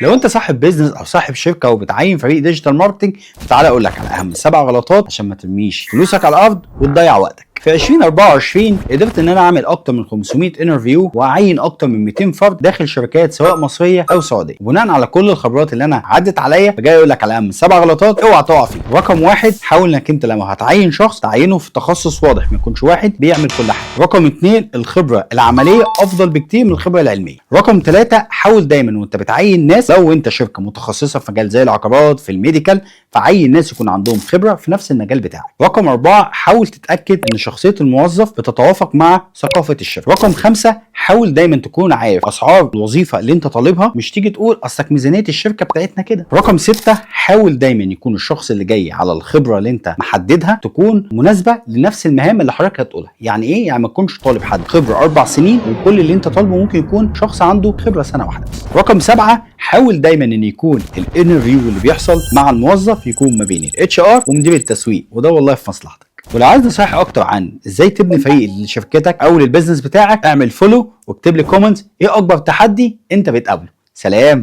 لو انت صاحب بيزنس او صاحب شركه وبتعين فريق ديجيتال ماركتنج، فتعالى اقول لك على اهم 7 غلطات عشان ما ترميش فلوسك على الارض وتضيع وقتك. في 2024 قدرت ان انا اعمل اكتر من 500 انترفيو واعين اكتر من 200 فرد داخل شركات سواء مصريه او سعوديه. بناء على كل الخبرات اللي انا عدت عليا، فجاي اقول لك على اهم 7 غلطات اوعى تقع فيه. رقم 1، حاول انك انت لما هتعين شخص تعينه في تخصص واضح، ما يكونش واحد بيعمل كل حاجه. رقم 2، الخبره العمليه افضل بكتير من الخبره العلميه. رقم 3، حاول دايما وانت بتعين ناس، لو انت شركه متخصصه في مجال زي العقارات في الميديكال، فعين ناس يكون عندهم خبره في نفس المجال بتاعك. رقم 4، حاول تتاكد ان شخصيه الموظف بتتوافق مع ثقافه الشركه. رقم 5، حاول دايما تكون عارف اسعار الوظيفه اللي انت طالبها، مش تيجي تقول اصلك ميزانيه الشركه بتاعتنا كده. رقم 6، حاول دايما يكون الشخص اللي جاي على الخبره اللي انت محددها تكون مناسبه لنفس المهام اللي حضرتك هتقولها. يعني ايه؟ يعني ما تكونش طالب حد خبره 4 سنين وكل اللي انت طالبه ممكن يكون شخص عنده خبره سنه واحده بس. رقم 7، حاول دايما ان يكون الانترفيو اللي بيحصل مع الموظف يكون ما بين الاتش ار ومدير التسويق، وده والله في مصلحتك. ولو عايز نصايح اكتر عن ازاي تبني فريق لشركتك او للبيزنس بتاعك، اعمل فولو واكتب لي كومنت ايه اكبر تحدي انت بتقابله. سلام.